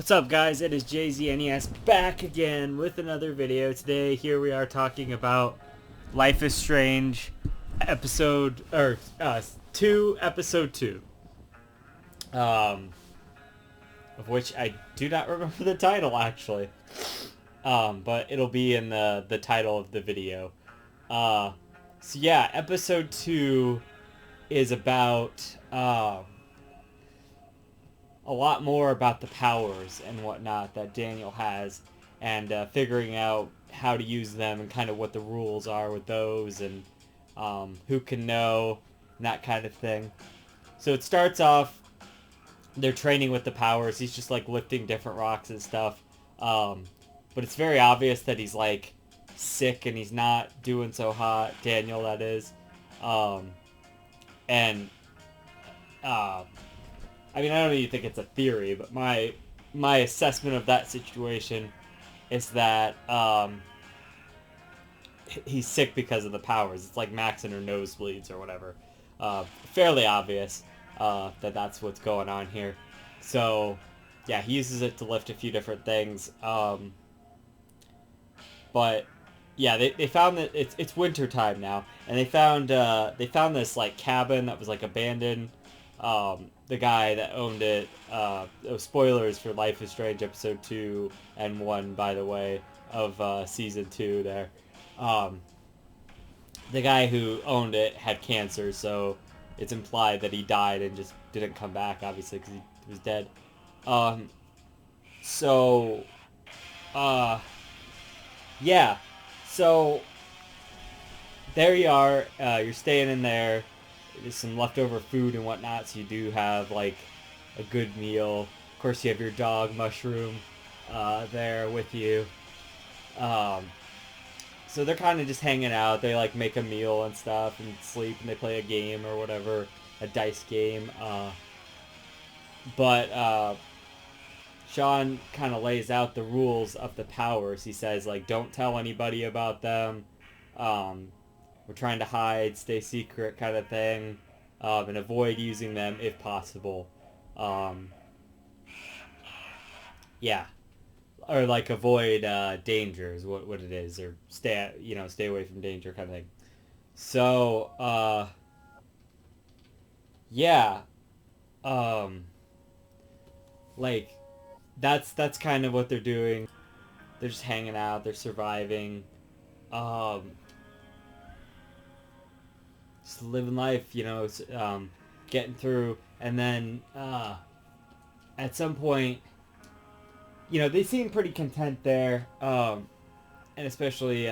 What's up, guys? It is JZNES back again with another video. Today, here we are talking about Life is Strange episode, episode 2. Of which I do not remember the title, actually. But it'll be in the title of the video. So yeah, episode 2 is about, a lot more about the powers and whatnot that Daniel has, and figuring out how to use them and kind of what the rules are with those, and who can know, and that kind of thing. So it starts off, they're training with the powers. He's just like lifting different rocks and stuff, but it's very obvious that he's like sick and he's not doing so hot. Daniel, that is, and I mean, I don't even think it's a theory, but my assessment of that situation is that he's sick because of the powers. It's like maxing or nosebleeds or whatever. Fairly obvious that that's what's going on here. So, yeah, he uses it to lift a few different things. But yeah, they found that it's winter time now, and they found this like cabin that was like abandoned. The guy that owned it, spoilers for Life is Strange episode 2 and 1, by the way, of season 2 there. The guy who owned it had cancer, so it's implied that he died and just didn't come back, obviously, because he was dead. Yeah, so there you are, you're staying in there. There's some leftover food and whatnot, so you do have like a good meal. Of course, you have your dog Mushroom there with you. So they're kind of just hanging out. They like make a meal and stuff and sleep, and they play a game or whatever, a dice game. But Sean kind of lays out the rules of the powers. He says like, don't tell anybody about them. We're trying to hide, stay secret kind of thing, and avoid using them if possible. Yeah. Or like avoid dangers, what it is, or stay away from danger kind of thing. So, yeah. Like, that's kind of what they're doing. They're just hanging out, they're surviving. Just living life, getting through, and then at some point, they seem pretty content there, and especially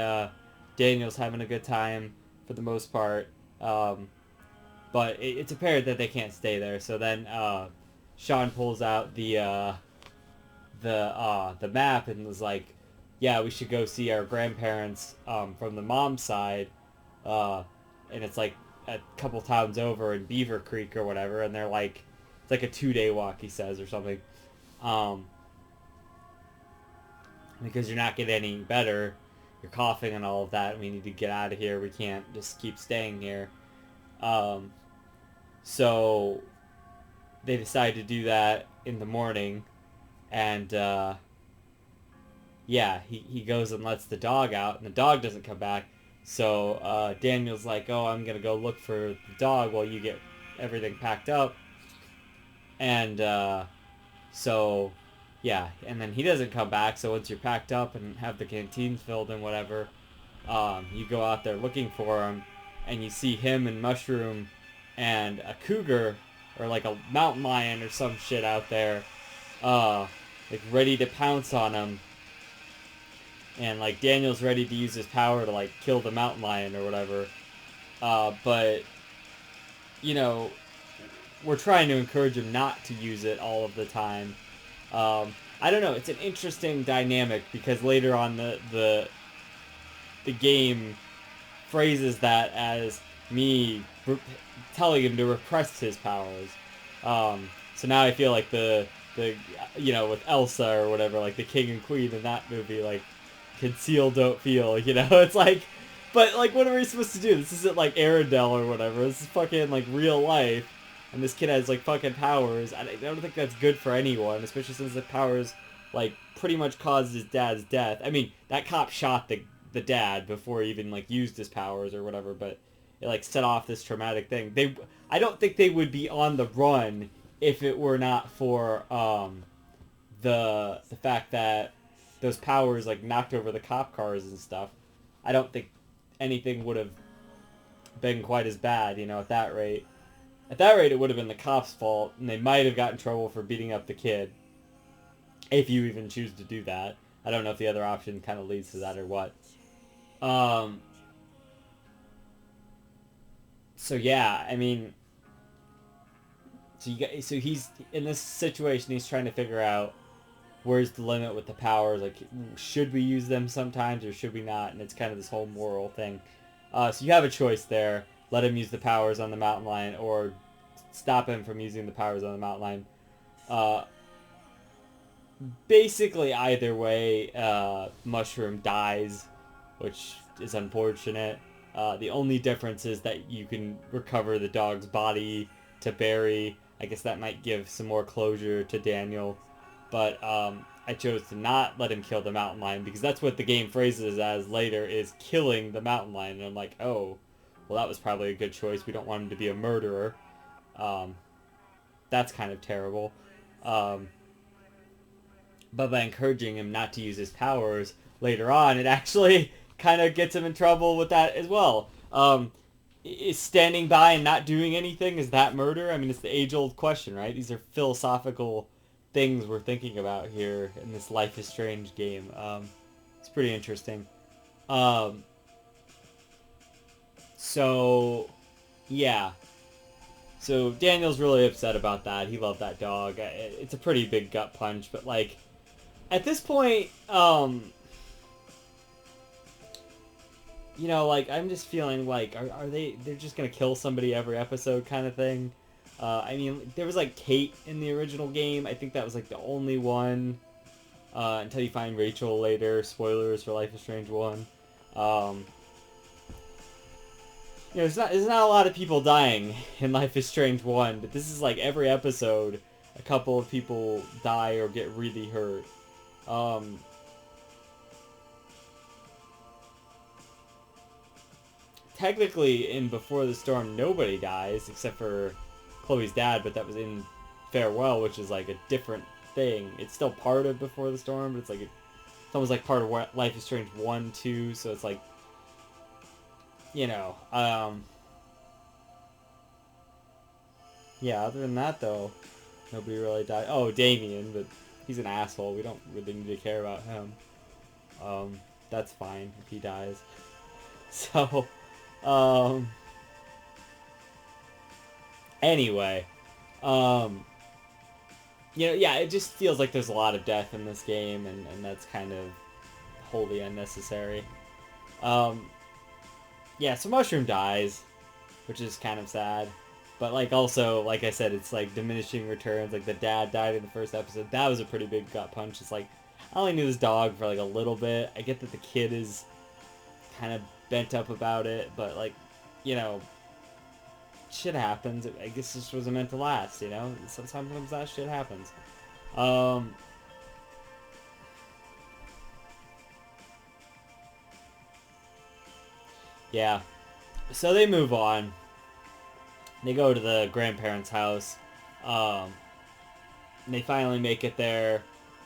Daniel's having a good time for the most part, but it's apparent that they can't stay there. So then Sean pulls out the map and was like, yeah, we should go see our grandparents from the mom's side, and it's like a couple towns over in Beaver Creek or whatever, and they're like, it's like a 2-day walk, he says, or something. Because you're not getting any better, you're coughing and all of that, we need to get out of here, we can't just keep staying here. So they decide to do that in the morning, and yeah, he goes and lets the dog out, and the dog doesn't come back. So Daniel's like, oh, I'm going to go look for the dog while you get everything packed up. And so, yeah, and then he doesn't come back. So once you're packed up and have the canteen filled and whatever, you go out there looking for him, and you see him and Mushroom and a cougar, or like a mountain lion or some shit out there, like ready to pounce on him. And like Daniel's ready to use his power to like kill the mountain lion or whatever, but we're trying to encourage him not to use it all of the time. I don't know. It's an interesting dynamic, because later on the game phrases that as me telling him to repress his powers. So now I feel like the with Elsa or whatever, like the king and queen in that movie, like, conceal, don't feel, it's like, but like, what are we supposed to do? This isn't like Arendelle or whatever. This is fucking like real life. and this kid has like fucking powers. I don't think that's good for anyone, especially since the powers like pretty much caused his dad's death. I mean, that cop shot the dad before he even like used his powers or whatever, but it like set off this traumatic thing. I don't think they would be on the run if it were not for the fact that those powers like knocked over the cop cars and stuff. I don't think anything would have been quite as bad, at that rate. At that rate, it would have been the cops' fault, and they might have gotten in trouble for beating up the kid. If you even choose to do that. I don't know if the other option kind of leads to that or what. So yeah, I mean, so he's in this situation. He's trying to figure out where's the limit with the powers. Like, should we use them sometimes or should we not? And it's kind of this whole moral thing. So you have a choice there. Let him use the powers on the mountain lion, or stop him from using the powers on the mountain lion. Basically, either way, Mushroom dies, which is unfortunate. The only difference is that you can recover the dog's body to bury. I guess that might give some more closure to Daniel. But I chose to not let him kill the mountain lion because that's what the game phrases as later, is killing the mountain lion. And I'm like, oh, well, that was probably a good choice. We don't want him to be a murderer. That's kind of terrible. But by encouraging him not to use his powers later on, it actually kind of gets him in trouble with that as well. Is standing by and not doing anything, is that murder? I mean, it's the age-old question, right? These are philosophical things we're thinking about here in this Life is Strange game. It's pretty interesting. So, yeah. So Daniel's really upset about that. He loved that dog. It's a pretty big gut punch, but like, at this point, like, I'm just feeling like, they're just gonna kill somebody every episode kind of thing. I mean, there was like Kate in the original game. I think that was like the only one, until you find Rachel later. Spoilers for Life is Strange 1. There's not a lot of people dying in Life is Strange 1, but this is like every episode, a couple of people die or get really hurt. Technically, in Before the Storm, nobody dies except for Chloe's dad, but that was in Farewell, which is like a different thing. It's still part of Before the Storm, but it's almost like part of Life is Strange 1, 2, so it's like, yeah, other than that, though, nobody really died. Oh, Damien, but he's an asshole. We don't really need to care about him. That's fine if he dies. So, anyway, it just feels like there's a lot of death in this game, and that's kind of wholly unnecessary. So Mushroom dies, which is kind of sad. But, like, also, like I said, it's, like, diminishing returns. Like, the dad died in the first episode. That was a pretty big gut punch. It's like, I only knew this dog for, like, a little bit. I get that the kid is kind of bent up about it. But, like, shit happens. I guess this wasn't meant to last, Sometimes that shit happens. Yeah. So they move on. They go to the grandparents' house. And they finally make it there.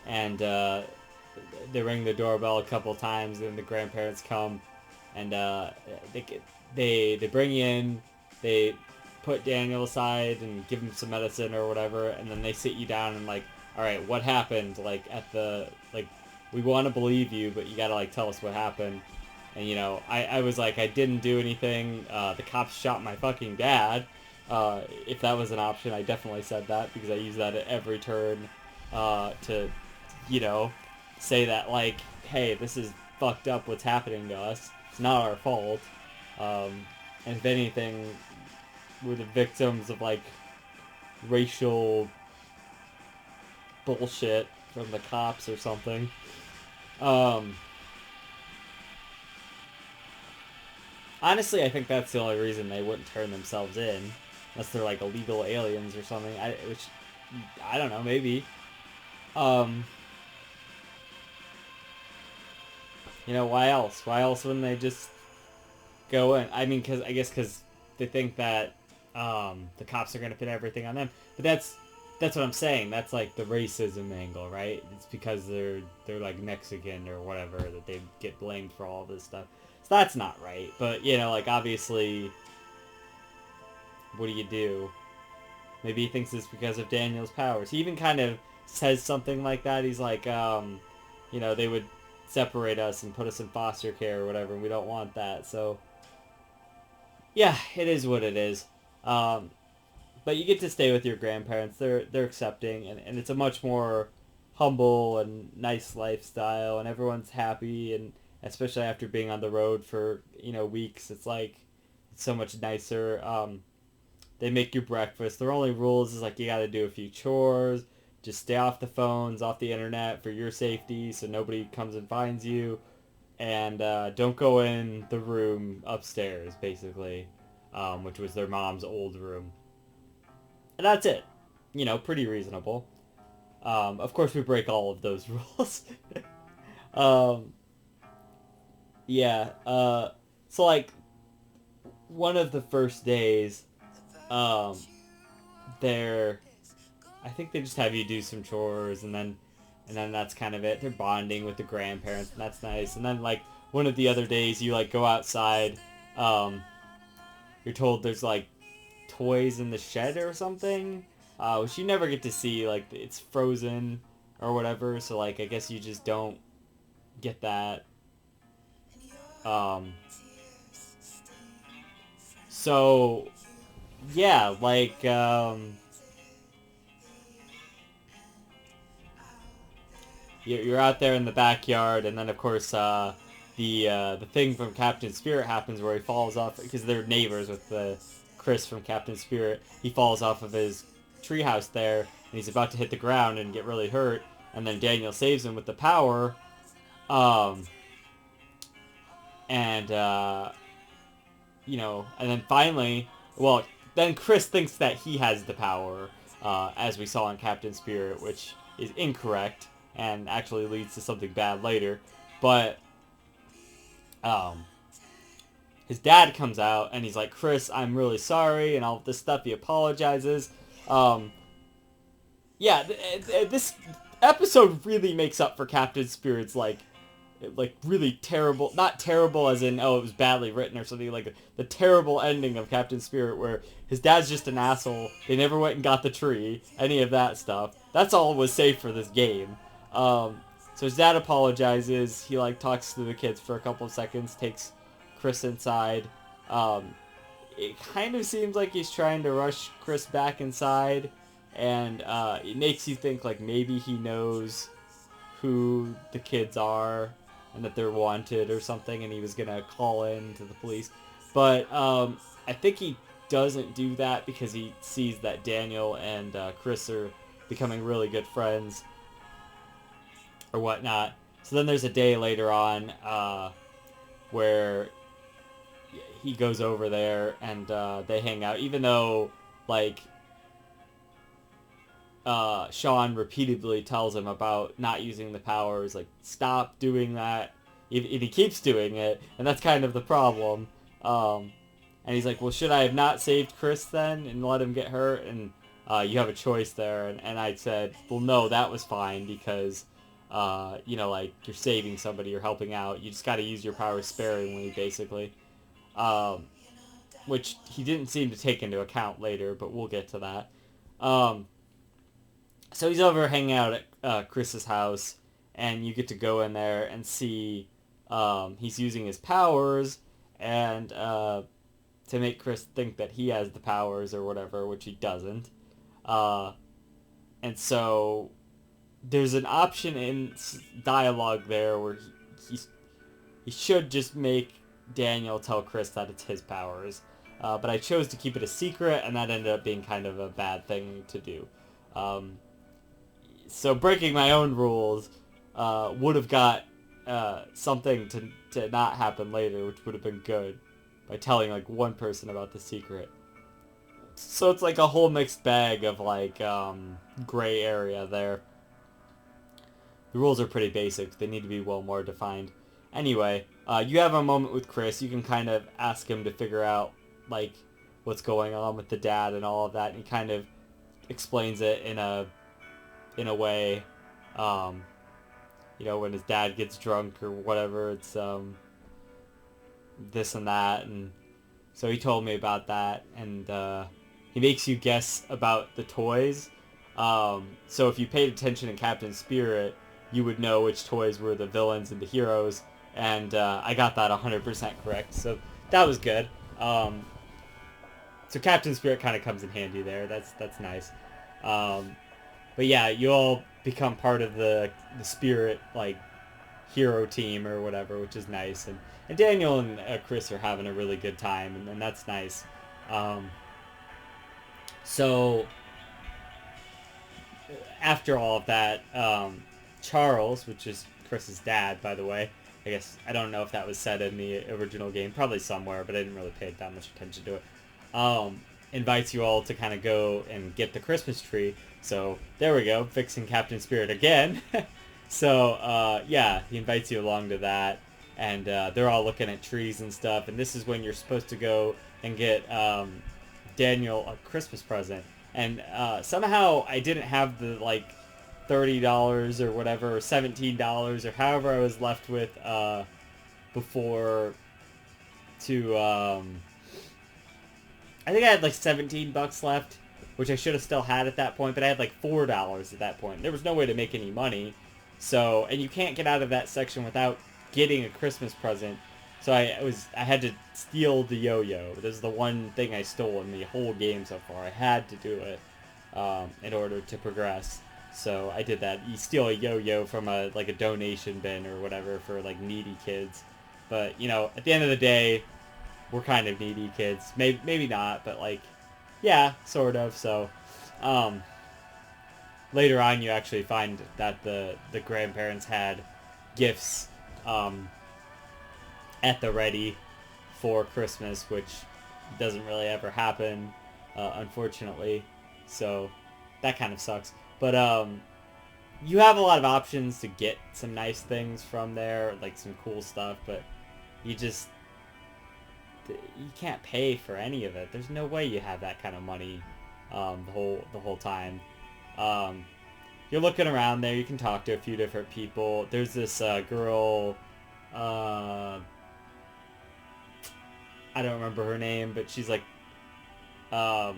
And they ring the doorbell a couple times. And the grandparents come. And they bring you in. They put Daniel aside and give him some medicine or whatever. And then they sit you down and like, alright, what happened? Like, we want to believe you, but you gotta like tell us what happened. And, I was like, I didn't do anything. The cops shot my fucking dad. If that was an option, I definitely said that because I use that at every turn to, say that, like, hey, this is fucked up what's happening to us. It's not our fault. And if anything, we're the victims of, like, racial bullshit from the cops or something. Honestly, I think that's the only reason they wouldn't turn themselves in. unless they're like illegal aliens or something. Which I don't know, maybe. Um, why else? Why else wouldn't they just go in? I mean, because they think that the cops are gonna pin everything on them. But that's what I'm saying. That's like the racism angle, right? It's because they're like Mexican or whatever that they get blamed for all this stuff. So that's not right. But like obviously, what do you do? Maybe he thinks it's because of Daniel's powers. He even kind of says something like that. He's like, they would separate us and put us in foster care or whatever, and we don't want that. So, yeah, it is what it is. But you get to stay with your grandparents. They're accepting, and it's a much more humble and nice lifestyle, and everyone's happy, and especially after being on the road for weeks, it's so much nicer. They make you breakfast. Their only rules is like you got to do a few chores, just stay off the phones, off the internet for your safety, so nobody comes and finds you, and don't go in the room upstairs, basically, which was their mom's old room. And that's it. Pretty reasonable. Of course, we break all of those rules. um, yeah. So, like, one of the first days, they're... I think they just have you do some chores, and then that's kind of it. They're bonding with the grandparents, and that's nice. And then, like, one of the other days, you, like, go outside. You're told there's, like, toys in the shed or something, which you never get to see. Like, it's frozen or whatever, so like I guess you just don't get that. So yeah, like you're out there in the backyard, and then of course the thing from Captain Spirit happens where he falls off because they're neighbors with the Chris from Captain Spirit. He falls off of his treehouse there, and he's about to hit the ground and get really hurt, and then Daniel saves him with the power. And and then finally, well, then Chris thinks that he has the power, as we saw in Captain Spirit, which is incorrect and actually leads to something bad later. But his dad comes out and he's like, Chris, I'm really sorry, and all of this stuff. He apologizes. This episode really makes up for Captain Spirit's like really terrible, not terrible as in, oh, it was badly written or something, like the terrible ending of Captain Spirit where his dad's just an asshole, they never went and got the tree, any of that stuff. That's all was safe for this game. So his dad apologizes, he like talks to the kids for a couple of seconds, takes Chris inside. It kind of seems like he's trying to rush Chris back inside, and it makes you think like maybe he knows who the kids are and that they're wanted or something, and he was gonna call in to the police. But I think he doesn't do that because he sees that Daniel and Chris are becoming really good friends or whatnot. So then there's a day later on where he goes over there and they hang out, even though like Sean repeatedly tells him about not using the powers, like, stop doing that, if he keeps doing it, and that's kind of the problem. And he's like, well, should I have not saved Chris then, and let him get hurt? And you have a choice there, and I said, well, no, that was fine, because, like, you're saving somebody, you're helping out, you just gotta use your powers sparingly, basically. Which he didn't seem to take into account later, but we'll get to that. So he's over hanging out at Chris's house, and you get to go in there and see he's using his powers and to make Chris think that he has the powers or whatever, which he doesn't. And so there's an option in dialogue there where he should just make Daniel tell Chris that it's his powers. But I chose to keep it a secret, and that ended up being kind of a bad thing to do. So breaking my own rules would have got something to not happen later, which would have been good, by telling like one person about the secret. So it's like a whole mixed bag of like gray area there. The rules are pretty basic. They need to be well more defined. Anyway, you have a moment with Chris. You can kind of ask him to figure out like what's going on with the dad and all of that, and he kind of explains it in a way, when his dad gets drunk or whatever. It's this and that, and so he told me about that, and he makes you guess about the toys. So if you paid attention in Captain Spirit, you would know which toys were the villains and the heroes, and I got that 100% correct, so that was good. So Captain Spirit kind of comes in handy there. That's nice. But yeah, you all become part of the Spirit like hero team or whatever, which is nice. And Daniel and Chris are having a really good time, and that's nice. So after all of that, Charles, which is Chris's dad, by the way, I guess I don't know if that was said in the original game, probably somewhere, but I didn't really pay that much attention to it. Invites you all to kind of go and get the Christmas tree. So there we go, fixing Captain Spirit again. So yeah, he invites you along to that, and they're all looking at trees and stuff. And this is when you're supposed to go and get Daniel a Christmas present. And somehow I didn't have the like $30 or whatever, or $17 or however I was left with before to I think I had like $17 left, which I should have still had at that point, but I had like $4 at that point. There was no way to make any money. So, and you can't get out of that section without getting a Christmas present. So I had to steal the yo-yo. This is the one thing I stole in the whole game so far. I had to do it in order to progress. So I did that. You steal a yo-yo from a donation bin or whatever for like needy kids. But at the end of the day, we're kind of needy kids. Maybe not, but like, yeah, sort of. So later on, you actually find that the grandparents had gifts at the ready for Christmas, which doesn't really ever happen, unfortunately. So that kind of sucks. But you have a lot of options to get some nice things from there, like some cool stuff, but you can't pay for any of it. There's no way you have that kind of money the whole time. You're looking around there. You can talk to a few different people. There's this girl. I don't remember her name, but she's like a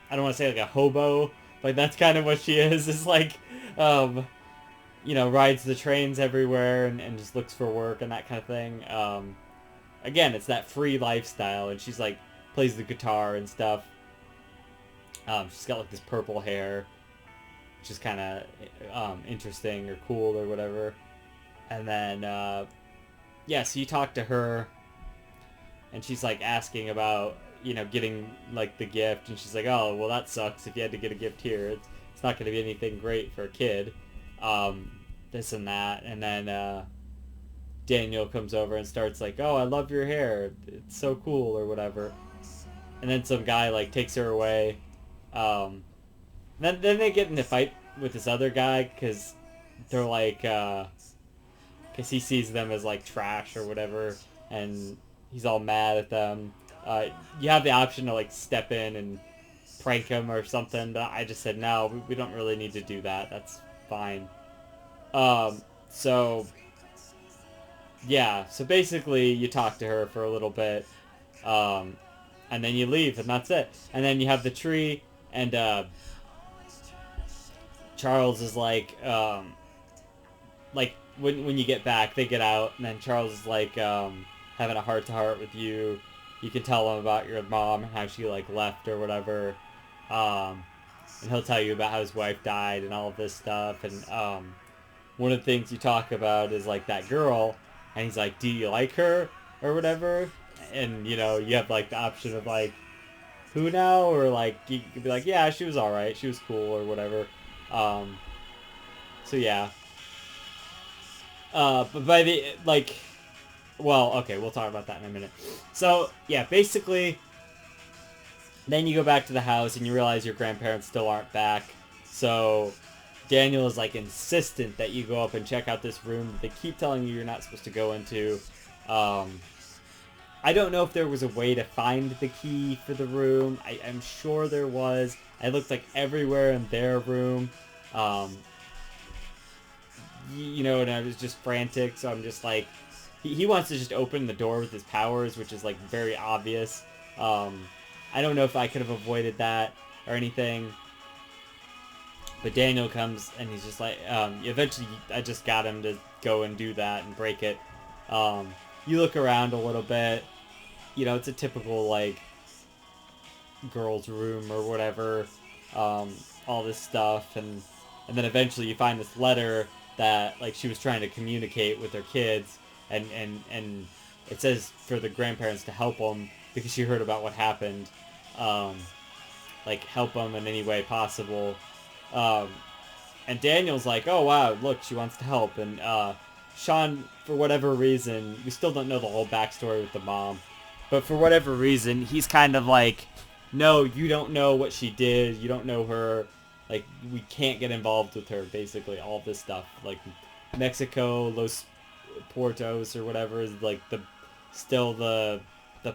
I don't want to say like a hobo. Like that's kind of what she is. Is like rides the trains everywhere and just looks for work and that kind of thing. Again, it's that free lifestyle, and she's like plays the guitar and stuff. She's got like this purple hair, which is kind of interesting or cool or whatever. And then so you talk to her, and she's like asking about getting like the gift, and she's like, oh well, that sucks if you had to get a gift here. It's not going to be anything great for a kid. This and that. And then Daniel comes over and starts like, oh, I love your hair, it's so cool or whatever. And then some guy like takes her away. Then they get in a fight with this other guy because they're like because he sees them as like trash or whatever, and he's all mad at them. You have the option to like step in and prank him or something, but I just said no, we don't really need to do that. That's fine. So basically you talk to her for a little bit, and then you leave, and that's it. And then you have the tree, and Charles is like when you get back, they get out, and then Charles is like having a heart-to-heart with you. You can tell him about your mom and how she like left or whatever, and he'll tell you about how his wife died and all of this stuff. And one of the things you talk about is like that girl, and he's like, do you like her or whatever? And you have like the option of like, who now? Or like you could be like, yeah, she was alright, she was cool or whatever. So yeah. But by the, okay, we'll talk about that in a minute. So, yeah, basically, Then you go back to the house and you realize your grandparents still aren't back. So Daniel is like insistent that you go up and check out this room that they keep telling you you're not supposed to go into. I don't know if there was a way to find the key for the room. I'm sure there was. I looked like everywhere in their room. You know, and I was just frantic, so I'm just like, he wants to just open the door with his powers, which is like very obvious. I don't know if I could have avoided that or anything. But Daniel comes and he's just like, eventually I just got him to go and do that and break it. You look around a little bit. You know, it's a typical, like, girl's room or whatever. All this stuff. And then eventually you find this letter that, like, she was trying to communicate with her kids. And it says for the grandparents to help them because she heard about what happened. Like, help them in any way possible. And Daniel's like, oh, wow, look, she wants to help. And Sean, for whatever reason, we still don't know the whole backstory with the mom. But for whatever reason, he's kind of like, no, you don't know what she did. You don't know her. Like, we can't get involved with her, basically. All this stuff. Like, Mexico, Los Portos, or whatever is, like, still the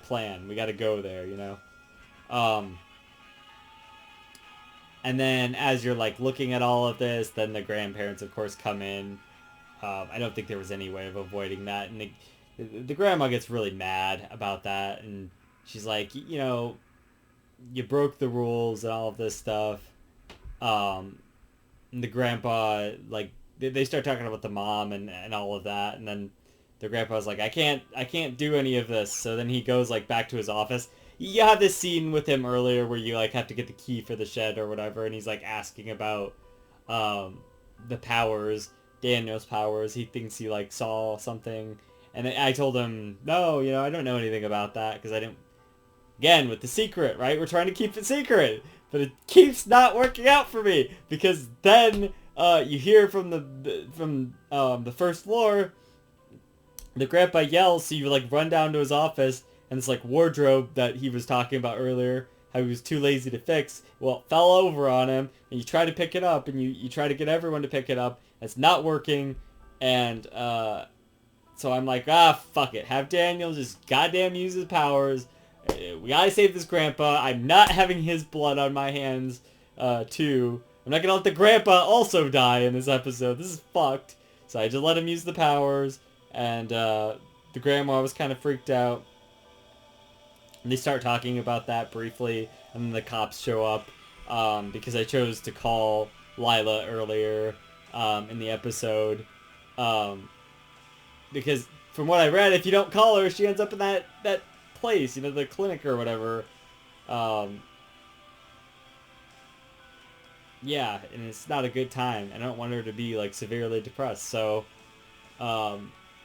plan. We gotta go there, you know? And then as you're, like, looking at all of this, then the grandparents, of course, come in. I don't think there was any way of avoiding that. And the grandma gets really mad about that, and she's like, you know, you broke the rules and all of this stuff. And the grandpa, like, they start talking about the mom and all of that, and then the grandpa's like, I can't do any of this. So then he goes, like, back to his office. You have this scene with him earlier where you, like, have to get the key for the shed or whatever, and he's, like, asking about the powers, Daniel's powers. He thinks he, like, saw something. And I told him, no, you know, I don't know anything about that because I didn't... Again, with the secret, right? We're trying to keep it secret. But it keeps not working out for me because then you hear from the first floor, the grandpa yells, so you, like, run down to his office, and it's, like, wardrobe that he was talking about earlier, how he was too lazy to fix, well, it fell over on him, and you try to pick it up, and you try to get everyone to pick it up. It's not working, and... So I'm like, fuck it. Have Daniel just goddamn use his powers. We gotta save this grandpa. I'm not having his blood on my hands, too. I'm not gonna let the grandpa also die in this episode. This is fucked. So I just let him use the powers. And, the grandma was kind of freaked out. And they start talking about that briefly. And then the cops show up, because I chose to call Lila earlier, in the episode. Because from what I read, if you don't call her, she ends up in that place, you know, the clinic or whatever. Yeah, and it's not a good time. I don't want her to be, like, severely depressed. So,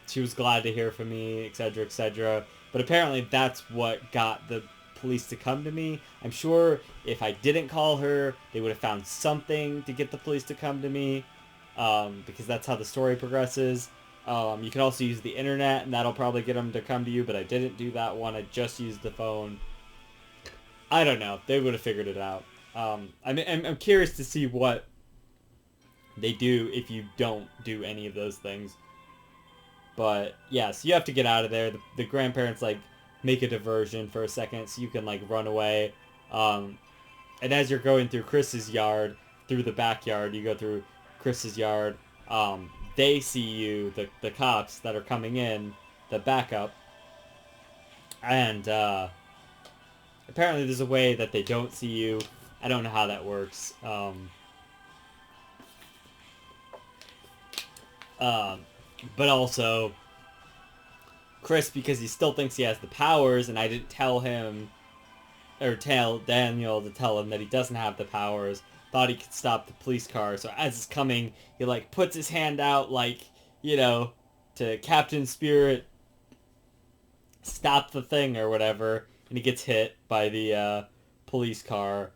she was glad to hear from me, etc., etc. But apparently that's what got the police to come to me. I'm sure if I didn't call her, they would have found something to get the police to come to me. Because that's how the story progresses. You can also use the internet, and that'll probably get them to come to you, but I didn't do that one. I just used the phone. I don't know. They would have figured it out. I'm curious to see what they do if you don't do any of those things. But, yeah, so you have to get out of there. The grandparents, like, make a diversion for a second so you can, like, run away. And as you're going through Chris's yard, through the backyard, you go through Chris's yard, they see you, the cops that are coming in, the backup, and apparently there's a way that they don't see you. I don't know how that works. But also, Chris, because he still thinks he has the powers, and I didn't tell him, or tell Daniel to tell him that he doesn't have the powers, thought he could stop the police car. So as it's coming, he, like, puts his hand out, like, you know, to Captain Spirit, stop the thing or whatever, and he gets hit by the police car.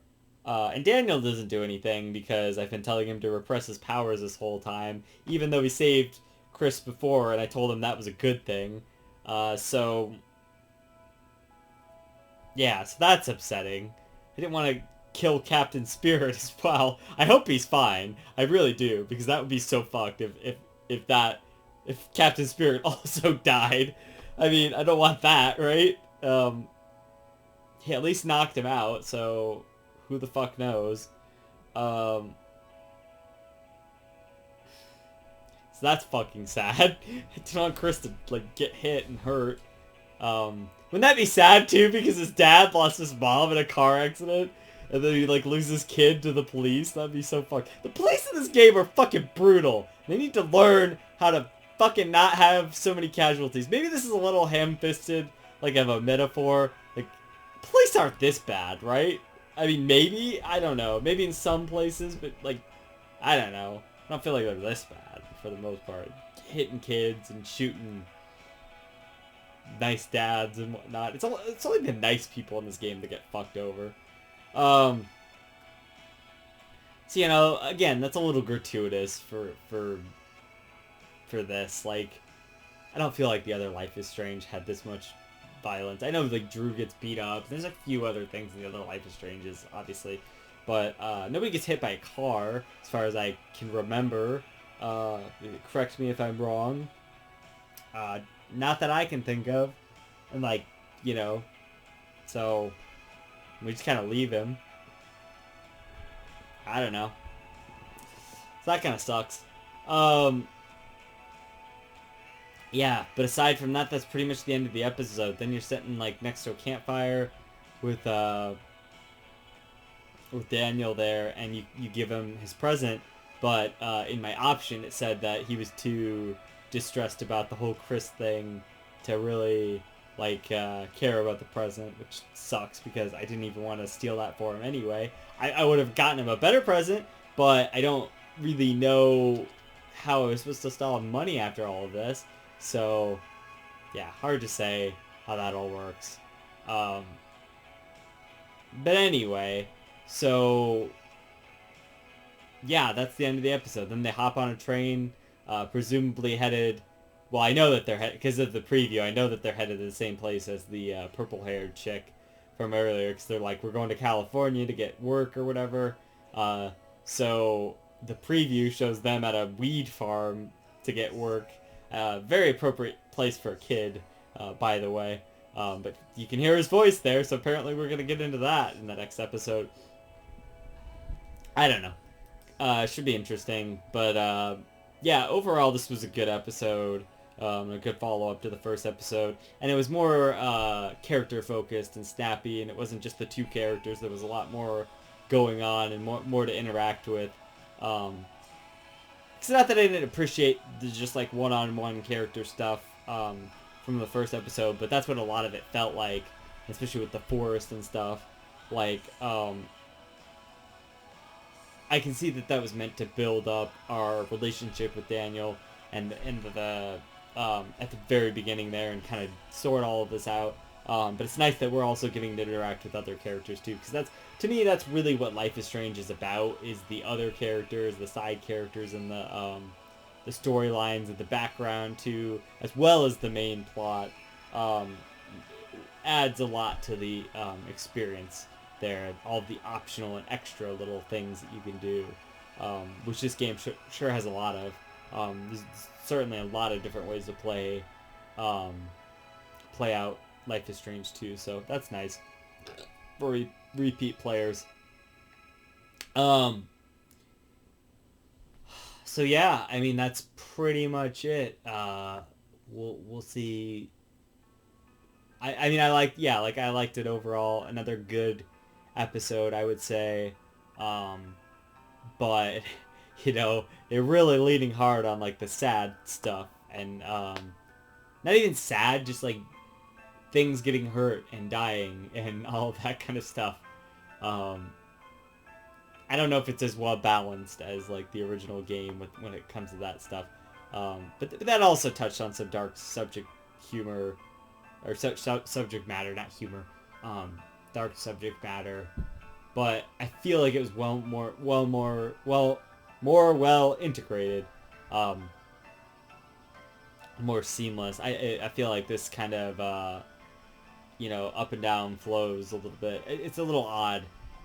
And Daniel doesn't do anything because I've been telling him to repress his powers this whole time, even though he saved Chris before, and I told him that was a good thing. So yeah, so that's upsetting. I didn't want to kill Captain Spirit as well. I hope he's fine. I really do, because that would be so fucked if Captain Spirit also died. I mean, I don't want that, right? He at least knocked him out, so who the fuck knows? So that's fucking sad. I don't want Chris to, like, get hit and hurt. Wouldn't that be sad, too, because his dad lost his mom in a car accident, and then he, like, loses his kid to the police? That'd be so fucked. The police in this game are fucking brutal. They need to learn how to fucking not have so many casualties. Maybe this is a little ham-fisted, like, of a metaphor. Like, police aren't this bad, right? I mean, maybe? I don't know. Maybe in some places, but, like, I don't know. I don't feel like they're this bad, for the most part. Hitting kids and shooting nice dads and whatnot. It's only the nice people in this game that get fucked over. So, you know, again, that's a little gratuitous for this. Like, I don't feel like the other Life is Strange had this much violence. I know, like, Drew gets beat up. There's a few other things in the other Life is Stranges, obviously. But nobody gets hit by a car, as far as I can remember. Correct me if I'm wrong. Not that I can think of. And, like, you know, so we just kind of leave him. I don't know. So that kind of sucks. Yeah, but aside from that, that's pretty much the end of the episode. Then you're sitting, like, next to a campfire with Daniel there, and you give him his present, but in my option it said that he was too distressed about the whole Chris thing to really, like, care about the present, which sucks because I didn't even want to steal that for him anyway. I would have gotten him a better present, but I don't really know how I was supposed to steal him money after all of this. So, yeah, hard to say how that all works. But anyway, so, yeah, that's the end of the episode. Then they hop on a train, presumably headed... Well, I know that they're headed... Because of the preview, I know that they're headed to the same place as the purple-haired chick from earlier. Because they're like, we're going to California to get work or whatever. So, the preview shows them at a weed farm to get work. Very appropriate place for a kid, by the way. But you can hear his voice there, so apparently we're going to get into that in the next episode. I don't know. Should be interesting. But, yeah, overall this was a good episode. A good follow-up to the first episode. And it was more character-focused and snappy, and it wasn't just the two characters. There was a lot more going on and more to interact with. It's not that I didn't appreciate the just, like, one-on-one character stuff from the first episode, but that's what a lot of it felt like, especially with the forest and stuff. Like, I can see that was meant to build up our relationship with Daniel and the at the very beginning there and kind of sort all of this out. But it's nice that we're also getting to interact with other characters too, because to me that's really what Life is Strange is about, is the other characters, the side characters, and the storylines and the background too, as well as the main plot. Adds a lot to the experience there, all the optional and extra little things that you can do, which this game sure has a lot of. There's certainly a lot of different ways to play out Life is Strange 2, so that's nice for repeat players. So yeah, I mean that's pretty much it. We'll see. I mean I liked it overall. Another good episode, I would say. But you know, they're really leaning hard on like the sad stuff and not even sad, just like things getting hurt and dying and all that kind of stuff. I don't know if it's as well balanced as like the original game when it comes to that stuff. But that also touched on some dark subject humor, or subject matter, not humor. Dark subject matter. But I feel like it was more well integrated, more seamless. I feel like this kind of you know, up and down flows a little bit. It's a little odd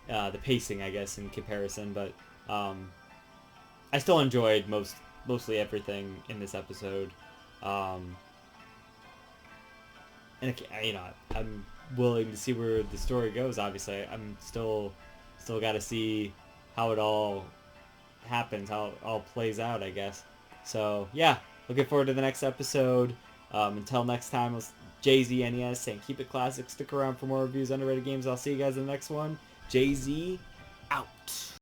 the pacing, I guess, in comparison. But I still enjoyed mostly everything in this episode. And I'm willing to see where the story goes. Obviously, I'm still got to see how it all happens, how it all plays out, I guess. So yeah, looking forward to the next episode. Until next time, JZNES saying keep it classic. Stick around for more reviews, underrated games. I'll see you guys in the next one. JZ out.